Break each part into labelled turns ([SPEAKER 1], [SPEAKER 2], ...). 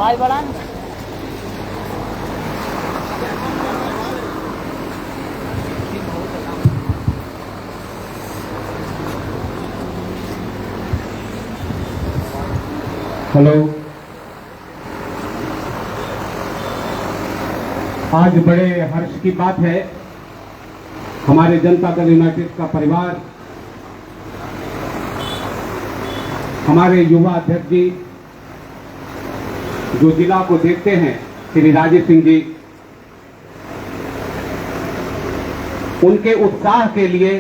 [SPEAKER 1] आवाज बढ़ा।
[SPEAKER 2] हेलो, आज बड़े हर्ष की बात है। हमारे जनता दल यूनाइटेड का परिवार, हमारे युवा अध्यक्ष जी जो जिला को देखते हैं, श्री राजेश सिंह जी, उनके उत्साह के लिए,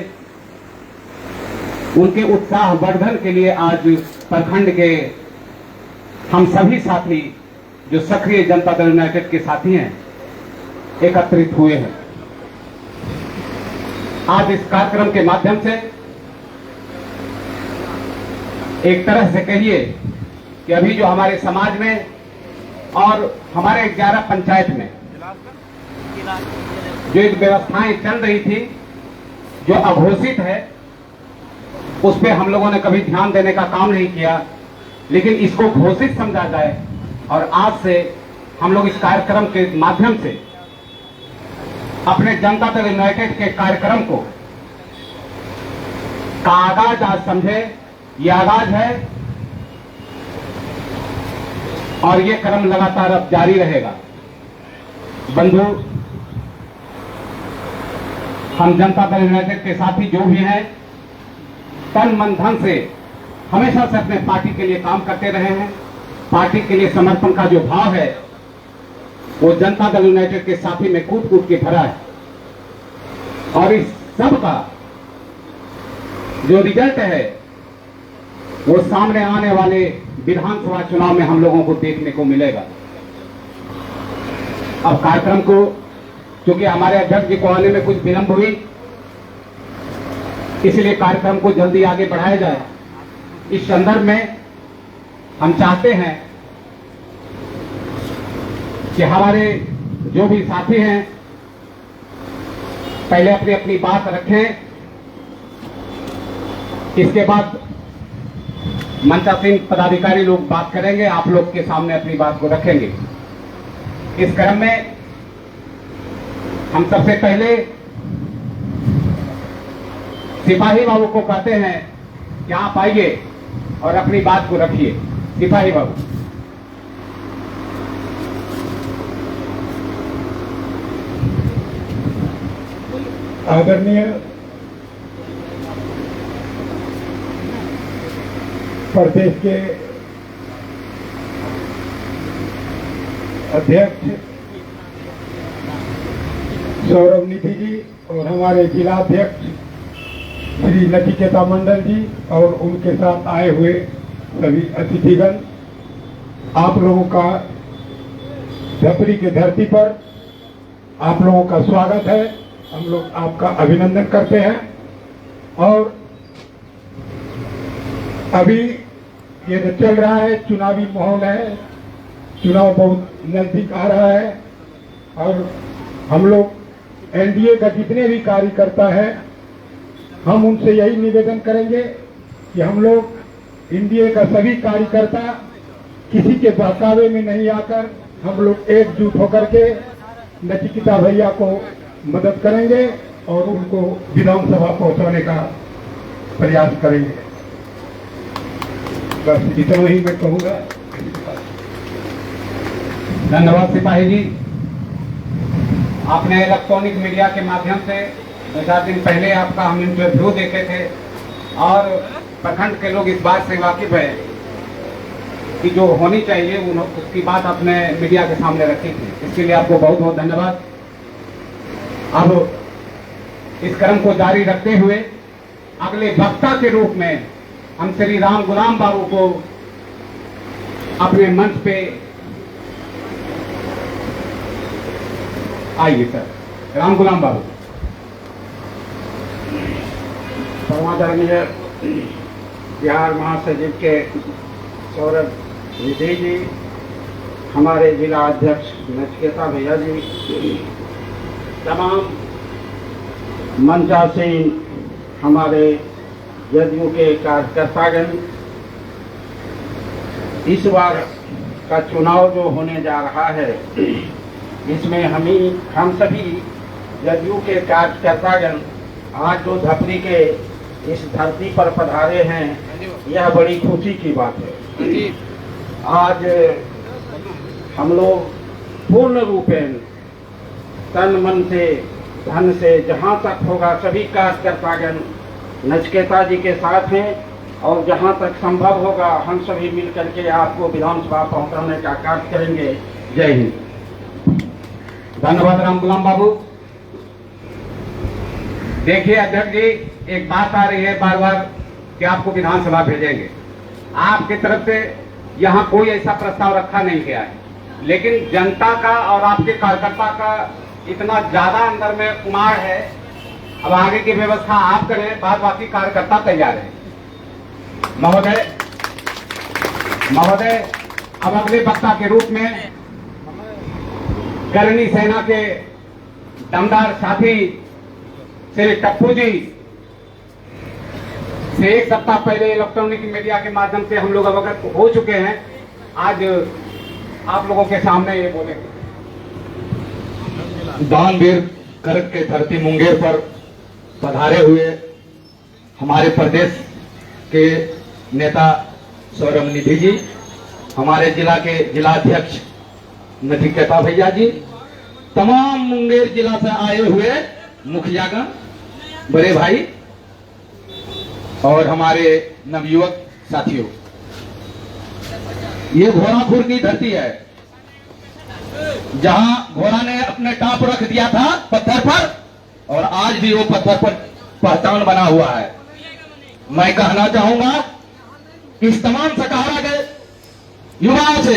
[SPEAKER 2] उनके उत्साह वर्धन के लिए आज प्रखंड के हम सभी साथी जो सक्रिय जनता दल यूनाइटेड के साथी हैं एकत्रित हुए हैं। आज इस कार्यक्रम के माध्यम से एक तरह से कहिए कि अभी जो हमारे समाज में और हमारे 11 पंचायत में जो एक व्यवस्थाएं चल रही थी, जो अघोषित है, उस पर हम लोगों ने कभी ध्यान देने का काम नहीं किया, लेकिन इसको घोषित समझा जाए और आज से हम लोग इस कार्यक्रम के माध्यम से अपने जनता दल यूनाइटेड के कार्यक्रम को का आगाज आज समझे। ये आगाज है और ये क्रम लगातार अब जारी रहेगा। बंधु, हम जनता दल यूनाइटेड के साथी जो भी हैं, तन मन धन से हमेशा से अपने पार्टी के लिए काम करते रहे हैं। पार्टी के लिए समर्पण का जो भाव है वो जनता दल यूनाइटेड के साथी में कूट कूट के भरा है और इस सब का जो रिजल्ट है वो सामने आने वाले विधानसभा चुनाव में हम लोगों को देखने को मिलेगा। अब कार्यक्रम को, क्योंकि हमारे अध्यक्ष जी को आने में कुछ विलंब हुई, इसलिए कार्यक्रम को जल्दी आगे बढ़ाया जाए। इस संदर्भ में हम चाहते हैं कि हमारे जो भी साथी हैं पहले अपनी अपनी बात रखें, इसके बाद मंचासीन पदाधिकारी लोग बात करेंगे, आप लोग के सामने अपनी बात को रखेंगे। इस क्रम में हम सबसे पहले सिपाही बाबू को कहते हैं कि आप आइए और अपनी बात को रखिए। सिपाही बाबू।
[SPEAKER 3] आदरणीय प्रदेश के अध्यक्ष सौरभ निधि जी और हमारे जिला अध्यक्ष श्री नचिकेता मंडल जी और उनके साथ आए हुए सभी अतिथिगण, आप लोगों का धपरी की धरती पर आप लोगों का स्वागत है। हम लोग आपका अभिनंदन करते हैं। और अभी ये जो चल रहा है, चुनावी माहौल है, चुनाव बहुत नजदीक आ रहा है और हम लोग एनडीए का जितने भी कार्यकर्ता है, हम उनसे यही निवेदन करेंगे कि हम लोग एनडीए का सभी कार्यकर्ता किसी के बहकावे में नहीं आकर हम लोग एकजुट होकर के नचिकेता भैया को मदद करेंगे और उनको विधानसभा पहुंचाने का प्रयास करेंगे। बस इतना ही मैं कहूंगा।
[SPEAKER 2] धन्यवाद सिपाही जी। आपने इलेक्ट्रॉनिक मीडिया के माध्यम से 2-4 दिन पहले आपका हम इंटरव्यू देखे थे और प्रखंड के लोग इस बात से वाकिफ है कि जो होनी चाहिए उसकी बात आपने मीडिया के सामने रखी थी। इसके लिए आपको बहुत बहुत धन्यवाद। अब इस क्रम को जारी रखते हुए अगले वक्ता के रूप में हम श्री राम गुलाम बाबू को अपने मंच पे आइए। सर राम गुलाम बाबू।
[SPEAKER 3] परमादरणीय बिहार महासचिव के सौरभ निधि जी, हमारे जिला अध्यक्ष नचिकेता भैया जी, तमाम मंचासीन हमारे जदयू के कार्यकर्तागण, इस बार
[SPEAKER 1] का चुनाव जो होने जा रहा है, इसमें हम सभी जदयू के कार्यकर्तागण आज जो धरती के इस धरती पर पधारे हैं, यह बड़ी खुशी की बात है। आज हम लोग पूर्ण रूपेण तन मन से धन से जहाँ तक होगा सभी कार्यकर्तागण नचिकेता जी के साथ हैं, और जहाँ तक संभव होगा हम सभी मिलकर के आपको विधानसभा पहुँचाने का कार्य करेंगे। जय हिंद।
[SPEAKER 2] धन्यवाद राम गुलाम बाबू। देखिए अध्यक्ष जी, एक बात आ रही है बार बार कि आपको विधानसभा भेजेंगे। आपकी तरफ से यहाँ कोई ऐसा प्रस्ताव रखा नहीं गया है, लेकिन जनता का और आपके कार्यकर्ता का इतना ज्यादा अंदर में उमाड़ है। अब आगे की व्यवस्था आप करें, बाद बाकी कार्यकर्ता तैयार है। महोदय, अब अगले वक्ता के रूप में करनी सेना के दमदार साथी श्री टप्पू जी से एक सप्ताह पहले इलेक्ट्रॉनिक मीडिया के माध्यम से हम लोग अवगत हो चुके हैं। आज आप लोगों के सामने ये बोलेंगे।
[SPEAKER 4] दानवीर करक के धरती मुंगेर पर पधारे हुए हमारे प्रदेश के नेता सौरभ निधि जी, हमारे जिला के जिलाध्यक्ष नचिकेता भैया जी, तमाम मुंगेर जिला से आए हुए मुखियागण, बड़े भाई और हमारे नवयुवक साथियों, ये घोड़ाखुर की धरती है जहां घोड़ा ने अपने टाप रख दिया था पत्थर पर, और आज भी वो पत्थर पर पहचान बना हुआ है। मैं कहना चाहूंगा इस तमाम सकारा के युवाओं से,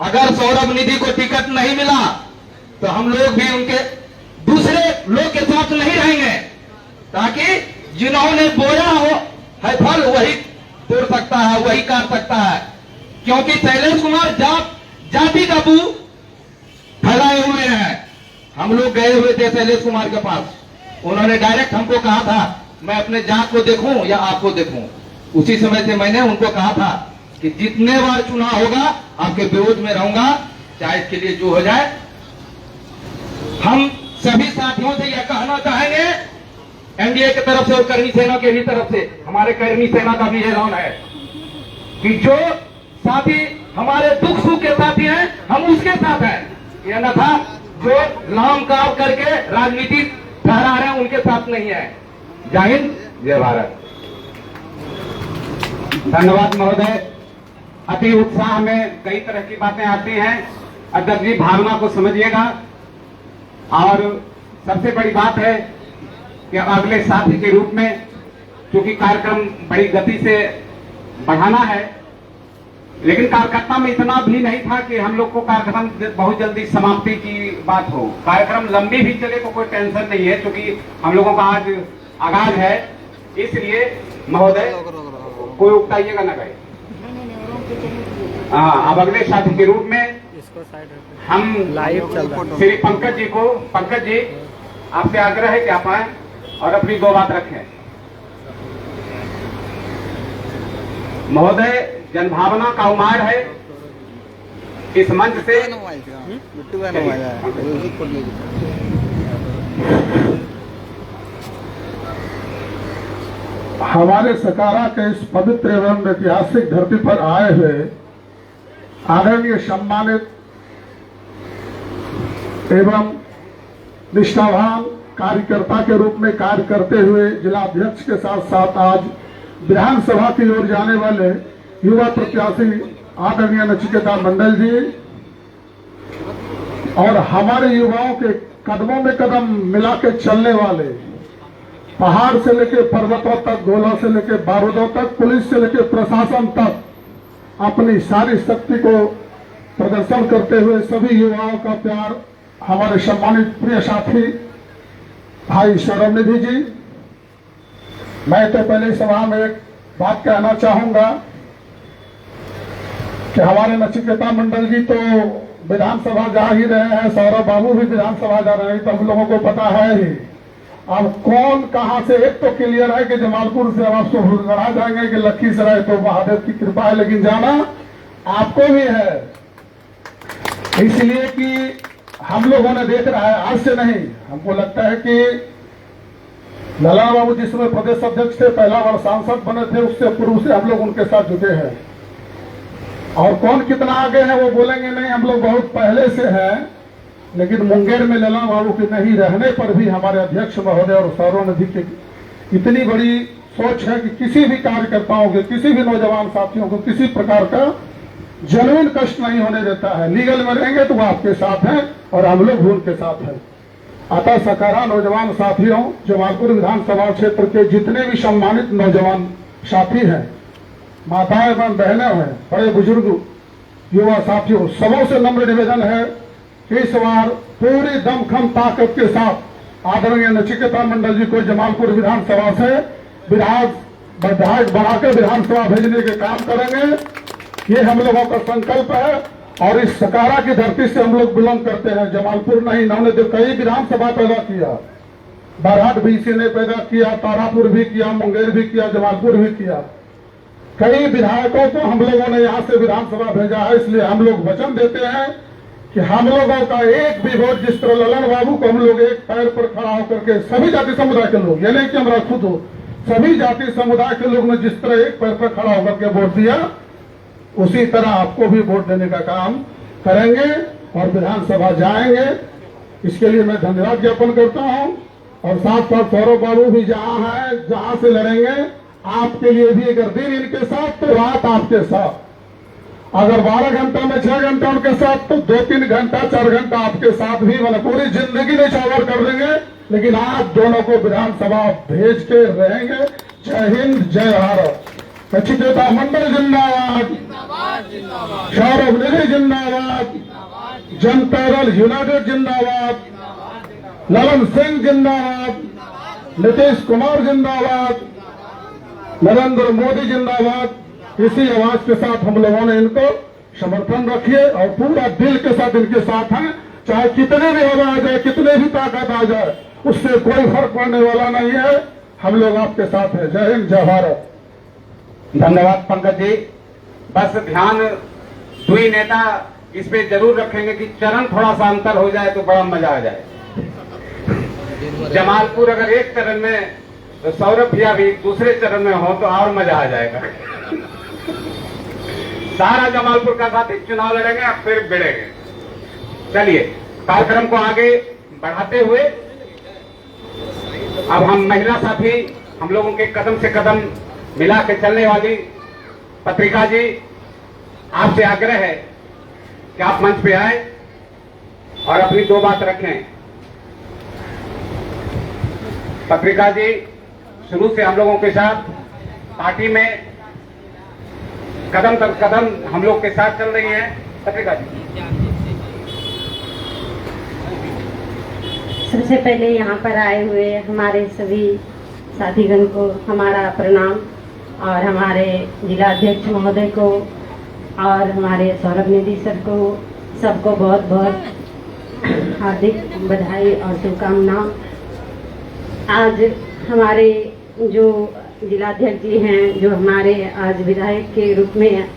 [SPEAKER 4] अगर सौरभ निधि को टिकट नहीं मिला तो हम लोग भी उनके दूसरे लोग के साथ नहीं रहेंगे, ताकि जिन्होंने बोया हो है फल वही तोड़ सकता है, वही काट सकता है। क्योंकि शैलेश कुमार जाति का बू फैलाए हुए हैं। हम लोग गए हुए थे शैलेश कुमार के पास, उन्होंने डायरेक्ट हमको कहा था मैं अपने जात को देखूं या आपको देखूं। उसी समय से मैंने उनको कहा था कि जितने बार चुनाव होगा आपके विरोध में रहूंगा, चाहे इसके लिए जो हो जाए। हम सभी साथियों से यह कहना चाहेंगे, एनडीए की तरफ से और करनी सेना की भी तरफ से, हमारे करनी सेना का भी ऐलान है कि जो साथी हमारे दुख सुख के साथी हैं हम उसके साथ हैं, यह न था जो नाम काम करके राजनीति ठहरा रहे हैं उनके साथ नहीं है। जय हिंद, जय भारत। धन्यवाद महोदय। अति उत्साह में कई तरह की बातें आती हैं, अध्यक्ष जी भावना को समझिएगा। और सबसे बड़ी बात है कि अगले साथी के रूप में, क्योंकि कार्यक्रम बड़ी गति से बढ़ाना है, लेकिन कार्यकर्ता में इतना भी नहीं था कि हम लोग को कार्यक्रम बहुत जल्दी समाप्ति की बात हो। कार्यक्रम लंबी भी चले तो कोई टेंशन नहीं है, क्योंकि हम लोगों का आज आगाज है। इसलिए महोदय कोई उकताइएगा ना भाई। अब अगले साथी के रूप में हम श्री पंकज जी आपसे आग्रह है कि आप आए और अपनी दो बात रखें। महोदय, जनभावना का उमाड़ है इस मंच से।
[SPEAKER 3] हमारे सकारा के इस पवित्र एवं ऐतिहासिक धरती पर आए हुए आदरणीय सम्मानित एवं निष्ठावान कार्यकर्ता के रूप में कार्य करते हुए जिलाध्यक्ष के साथ साथ आज विधानसभा की ओर जाने वाले युवा प्रत्याशी आदरणीय नचिकेता मंडल जी और हमारे युवाओं के कदमों में कदम मिला के चलने वाले, पहाड़ से लेकर पर्वतों तक, गोला से लेकर बारूदों तक, पुलिस से लेकर प्रशासन तक अपनी सारी शक्ति को प्रदर्शन करते हुए सभी युवाओं का प्यार हमारे सम्मानित प्रिय साथी भाई सौरभ निधि जी। मैं तो पहले सभा में एक बात कहना चाहूंगा कि हमारे नचिकेता मंडल जी तो विधानसभा जा ही रहे हैं, सौरभ बाबू भी विधानसभा जा रहे हैं, तो हम लोगों को पता है ही। अब कौन कहां से, एक तो क्लियर है कि जमालपुर से अब आप लड़ा जाएंगे कि लखीसराय, तो महादेव की कृपा है, लेकिन जाना आपको भी है, इसलिए कि हम लोगों ने देख रहा है, आज से नहीं, हमको लगता है कि ललन बाबू जिस समय प्रदेश अध्यक्ष थे, पहला बार सांसद बने थे, उससे पूर्व से हम लोग उनके साथ जुटे हैं। और कौन कितना आगे है वो बोलेंगे नहीं, हम लोग बहुत पहले से हैं। लेकिन मुंगेर में ललन बाबू के नहीं रहने पर भी हमारे अध्यक्ष महोदय और सौरव नदी की इतनी बड़ी सोच है कि किसी भी कार्यकर्ताओं के, किसी भी नौजवान साथियों को किसी प्रकार का जमीन कष्ट नहीं होने देता है। लीगल में रहेंगे तो वो आपके साथ हैं और हम लोग भी उनके साथ हैं। अतः सकारा नौजवान साथियों, जमालपुर विधानसभा क्षेत्र के जितने भी सम्मानित नौजवान साथी हैं, माताएं एवं बहनें हैं, बड़े बुजुर्ग युवा साथियों, सबों से नम्र निवेदन है कि इस बार पूरी दमखम ताकत के साथ आदरणीय नचिकेता मंडल जी को जमालपुर विधानसभा से विधायक बढ़ाकर विधानसभा भेजने के काम करेंगे। ये हम लोगों का संकल्प है और इस सकारा की धरती से हम लोग बिलोंग करते हैं। जमालपुर नहीं, इन्होंने तो कई विधानसभा पैदा किया, बारात भी इसी ने पैदा किया, तारापुर भी किया, मुंगेर भी किया, जमालपुर भी किया। कई विधायकों को हम लोगों ने यहाँ से विधानसभा भेजा है। इसलिए हम लोग वचन देते हैं कि हम लोगों का एक भी वोट, जिस तरह ललन बाबू को हम लोग एक पैर पर खड़ा होकर के सभी जाति समुदाय के लोग, ये नहीं कि हमारा खुद हो, सभी जाति समुदाय के लोग ने जिस तरह एक पैर पर खड़ा होकर के वोट दिया, उसी तरह आपको भी वोट देने का काम करेंगे और विधानसभा जाएंगे। इसके लिए मैं धन्यवाद ज्ञापन करता हूं और साथ साथ सौरभ बाबू भी जहां है, जहां से लड़ेंगे, आपके लिए भी अगर दिन इनके साथ तो रात आपके साथ, अगर 12 घंटा में 6 घंटा उनके साथ तो 2-3 घंटा 4 घंटा आपके साथ भी, मतलब पूरी जिंदगी निछावर कर देंगे, लेकिन आप दोनों को विधानसभा भेज के रहेंगे। जय हिंद, जय भारत। नचिकेता मंडल जिंदाबाद, सौरभ निधि जिंदाबाद, जनता दल यूनाइटेड जिंदाबाद, ललन सिंह जिंदाबाद, नीतीश कुमार जिंदाबाद, नरेंद्र मोदी जिंदाबाद। इसी आवाज के साथ हम लोगों ने इनको समर्थन रखिए और पूरा दिल के साथ इनके साथ हैं। चाहे कितने भी हवा आ जाए, कितने भी ताकत आ जाए, उससे कोई फर्क पड़ने वाला नहीं है। हम लोग आपके साथ हैं। जय हिंद, जय भारत।
[SPEAKER 2] धन्यवाद पंकज जी। बस ध्यान दुई नेता इस पे जरूर रखेंगे कि चरण थोड़ा सा अंतर हो जाए तो बड़ा मजा आ जाए। जमालपुर अगर एक चरण में तो सौरभ भैया भी दूसरे चरण में हो तो और मजा आ जाएगा। सारा जमालपुर का साथी चुनाव लड़ेंगे, अब फिर भिड़ेंगे। चलिए कार्यक्रम को आगे बढ़ाते हुए अब हम महिला साथी, हम लोगों के कदम से कदम मिला के चलने वाली पत्रिका जी, आपसे आग्रह है कि आप मंच पे आए और अपनी 2 बात रखें। पत्रिका जी शुरू से हम लोगों के साथ पार्टी में कदम दर कदम हम लोग के साथ चल रही है। पत्रिका जी,
[SPEAKER 5] सबसे पहले यहाँ पर आए हुए हमारे सभी साथीगण को हमारा प्रणाम और हमारे जिला अध्यक्ष महोदय को और हमारे सौरभ निधि सर को, सबको बहुत बहुत हार्दिक बधाई और शुभकामनाएं। आज हमारे जो जिलाध्यक्ष जी हैं, जो हमारे आज विधायक के रूप में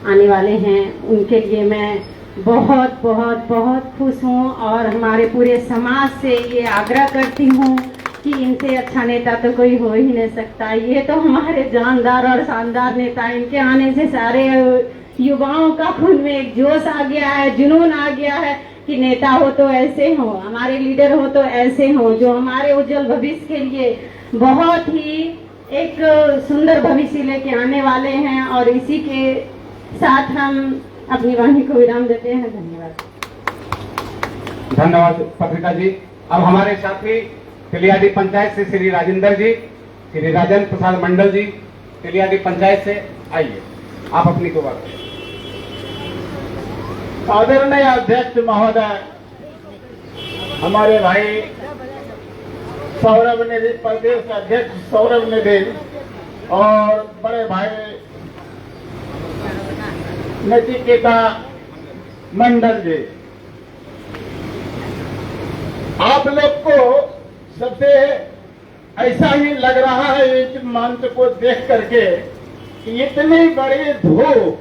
[SPEAKER 5] आने वाले हैं, उनके लिए मैं बहुत बहुत बहुत खुश हूँ और हमारे पूरे समाज से ये आग्रह करती हूँ कि इनसे अच्छा नेता तो कोई हो ही नहीं सकता। ये तो हमारे जानदार और शानदार नेता, इनके आने से सारे युवाओं का खून में एक जोश आ गया है, जुनून आ गया है कि नेता हो तो ऐसे हो, हमारे लीडर हो तो ऐसे हो, जो हमारे उज्जवल भविष्य के लिए बहुत ही एक सुंदर भविष्य लेके आने वाले हैं। और इसी के साथ हम अपनी वाणी को विराम देते हैं। धन्यवाद।
[SPEAKER 2] धन्यवाद पत्रिका जी। अब हमारे साथी तिलियाडी पंचायत से श्री राजेंद्र जी, श्री राजेंद्र प्रसाद मंडल जी, तिलियाडी पंचायत से आइए, आप अपनी 2 बात।
[SPEAKER 1] आदरणीय अध्यक्ष महोदय, हमारे भाई सौरभ निधि, प्रदेश अध्यक्ष सौरभ निधि और बड़े भाई नचिकेता मंडल जी, आप लोग को सबसे ऐसा ही लग रहा है इस मंच को देख करके कि इतनी बड़ी धूप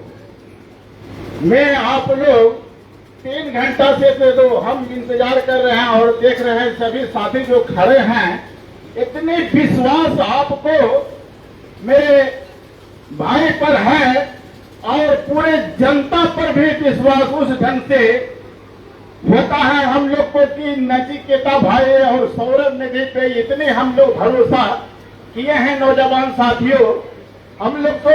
[SPEAKER 3] मैं आप लोग 3 घंटा से तो हम इंतजार कर रहे हैं और देख रहे हैं सभी साथी जो खड़े हैं, इतनी विश्वास आपको मेरे भाई पर है और पूरे जनता पर भी विश्वास उस ढंग से होता है हम लोग को कि नचिकेता भाई और सौरभ निधि पे इतने हम लोग भरोसा किए हैं। नौजवान साथियों, हम लोग तो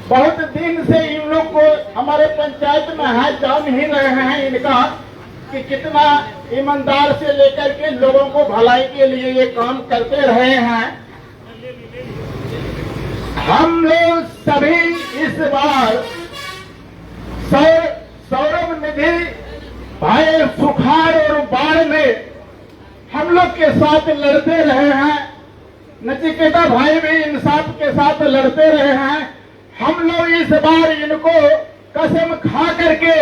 [SPEAKER 3] बहुत दिन से इन लोग को हमारे पंचायत में है, जान ही रहे हैं इनका कि कितना ईमानदार से लेकर के लोगों को भलाई के लिए ये काम करते रहे हैं। हम लोग सभी इस बार सौरभ निधि भाई सुखाड़ और बाढ़ में हम लोग के साथ लड़ते रहे हैं, नचिकेता भाई भी इंसाफ के साथ लड़ते रहे हैं। हम लोग इस बार इनको कसम खा करके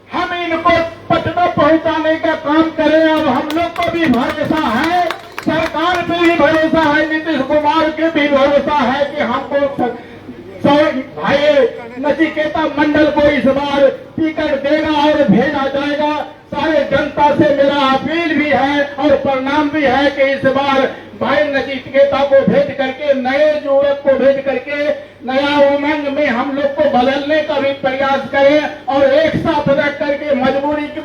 [SPEAKER 3] हम इनको पटना पहुंचाने का काम करें। अब हम लोग को भी भरोसा है, सरकार पे भी भरोसा है, नीतीश कुमार के भी भरोसा है कि हमको भाई नचिकेता मंडल को इस बार टिकट देगा और भेजा जाएगा। सारे जनता से मेरा अपील भी है और प्रणाम भी है कि इस बार भाई नचिकेता को भेज करके, नए युवक को भेज करके नया उमंग में हम लोग को बदलने का भी प्रयास करें और एक साथ रख करके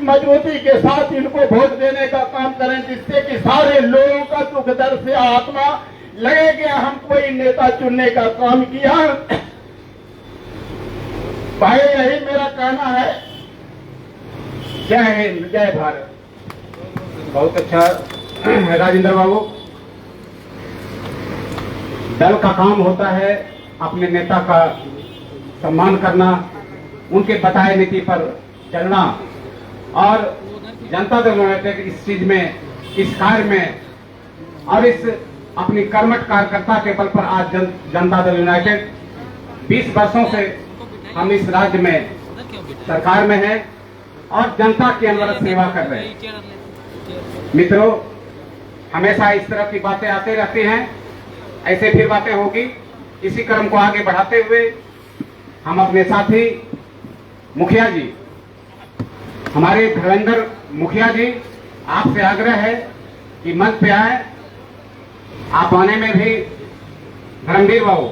[SPEAKER 3] मजबूती के साथ इनको वोट देने का काम करें, जिससे कि सारे लोगों का दुख दर्द से आत्मा लगे कि हम कोई नेता चुनने का काम किया। भाई यही मेरा कहना है।
[SPEAKER 2] जय हिंद, जय भारत। बहुत अच्छा राजेंद्र बाबू, दल का काम होता है अपने नेता का सम्मान करना, उनके बताए नीति पर चलना और जनता दल यूनाइटेड इस चीज में, इस कार्य में और इस अपनी कर्मठ कार्यकर्ता के बल पर आज जनता दल यूनाइटेड 20 वर्षों से हम इस राज्य में सरकार में है और जनता की अनवरत सेवा कर रहे हैं। मित्रों, हमेशा इस तरह की बातें आते रहती हैं, ऐसे फिर बातें होगी। इसी क्रम को आगे बढ़ाते हुए हम अपने साथी मुखिया जी, हमारे धर्मेंद्र मुखिया जी, आपसे आग्रह है कि मंच पे आए। आप आने में भी धर्मवीर बाबू,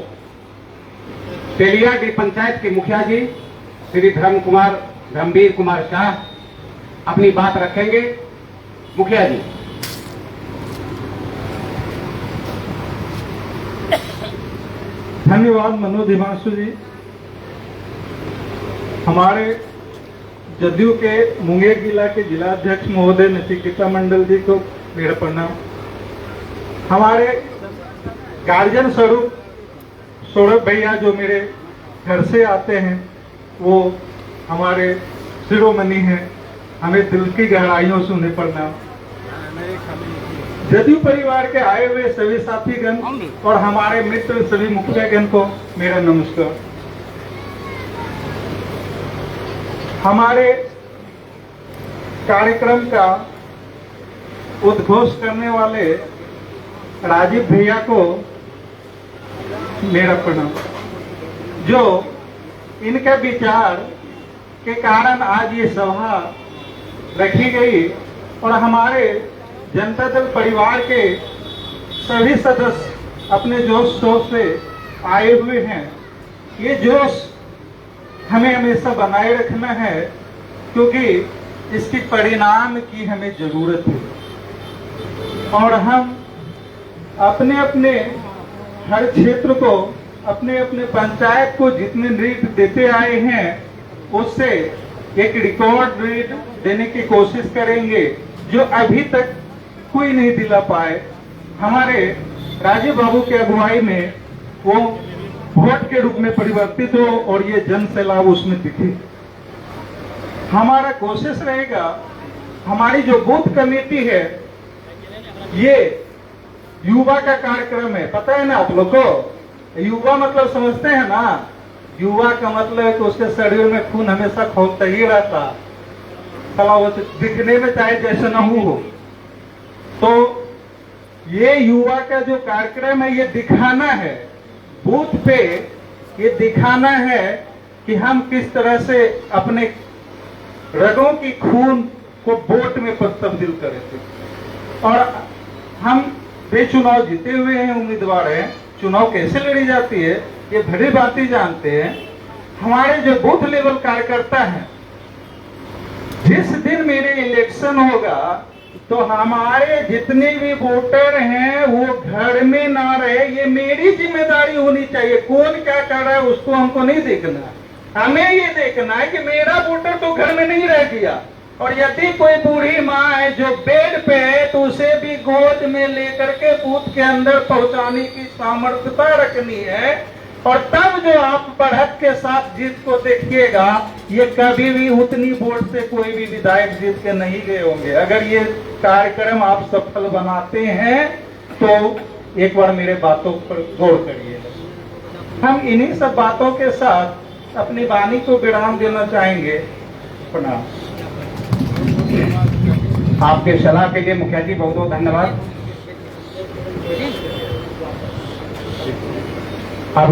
[SPEAKER 2] तेलिया डी पंचायत के मुखिया जी श्री धर्मवीर कुमार शाह अपनी बात रखेंगे। मुखिया जी।
[SPEAKER 6] धन्यवाद मनोज हिमांशु जी। हमारे जदयू के मुंगेर जिला के जिलाध्यक्ष महोदय नचिकेता मंडल जी को मेरा प्रणाम। हमारे गार्जियन स्वरूप सौरभ भैया जो मेरे घर से आते हैं, वो हमारे शिरोमणि हैं, हमें दिल की गहराइयों से उन्हें प्रणाम। जदयू परिवार के आए हुए सभी साथीगण और हमारे मित्र सभी मुखियागण को मेरा नमस्कार। हमारे कार्यक्रम का उद्घोष करने वाले राजीव भैया को मेरा प्रणाम, जो इनके विचार के कारण आज ये सभा रखी गई और हमारे जनता दल परिवार के सभी सदस्य अपने जोश शोश से आए हुए हैं। ये जोश हमें हमेशा बनाए रखना है, क्योंकि इसकी परिणाम की हमें जरूरत है और हम अपने अपने हर क्षेत्र को, अपने अपने पंचायत को जितने रीट देते आए हैं, उससे एक रिकॉर्ड रीट देने की कोशिश करेंगे जो अभी तक कोई नहीं दिला पाए। हमारे राजीव बाबू के अगुवाई में वो वोट के रूप में परिवर्तित हो और ये जन सैलाब उसमें दिखे। हमारा कोशिश रहेगा, हमारी जो बूथ कमेटी है, ये युवा का कार्यक्रम है। पता है ना आप लोग को, युवा मतलब समझते हैं ना? युवा का मतलब है कि उसके शरीर में खून हमेशा खौलता ही रहता, साला वो दिखने में चाहे जैसे न हो। तो ये युवा का जो कार्यक्रम है, ये दिखाना है बूथ पे, ये दिखाना है कि हम किस तरह से अपने रगों की खून को वोट में तब्दील करे थे। और हम बेचुनाव जीते हुए हैं, उम्मीदवार हैं। चुनाव कैसे लड़ी जाती है ये भली भांति जानते हैं। हमारे जो बूथ लेवल कार्यकर्ता हैं, जिस दिन मेरे इलेक्शन होगा तो हमारे जितने भी वोटर हैं वो घर में ना रहे, ये मेरी जिम्मेदारी होनी चाहिए। कौन क्या कर रहा है उसको हमको नहीं देखना, हमें ये देखना है कि मेरा वोटर तो घर में नहीं रह गया। और यदि कोई बूढ़ी माँ है जो बेड पे है तो उसे भी गोद में लेकर के बूथ के अंदर पहुंचाने की सामर्थ्यता रखनी है। और तब जो आप बढ़त के साथ जीत को देखिएगा, ये कभी भी उतनी वोट से कोई भी विधायक जीत के नहीं गए होंगे। अगर ये कार्यक्रम आप सफल बनाते हैं तो एक बार मेरे बातों पर गौर करिएगा। हम इन्हीं सब बातों के साथ अपनी वाणी को विराम देना चाहेंगे। प्रणाम।
[SPEAKER 2] आपके सलाह के लिए मुखिया जी बहुत बहुत धन्यवाद। अब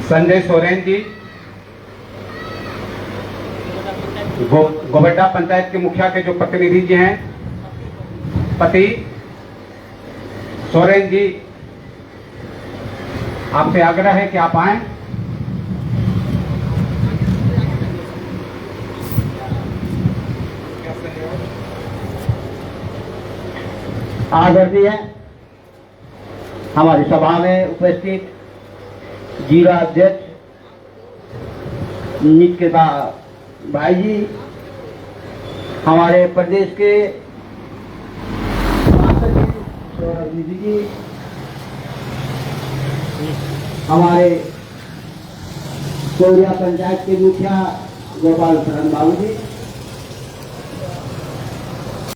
[SPEAKER 2] संजय सोरेन जी गोबड्डा पंचायत के मुखिया के जो प्रतिनिधि जी हैं, पति सोरेन जी, आपसे आग्रह है कि आप आएं।
[SPEAKER 7] आदरणीय हमारी सभा में उपस्थित जिला अध्यक्ष निकिता भाई जी, हमारे प्रदेश के सौरभ दीदी जी, हमारे कोरिया पंचायत के मुखिया गोपाल शरण बाबू जी,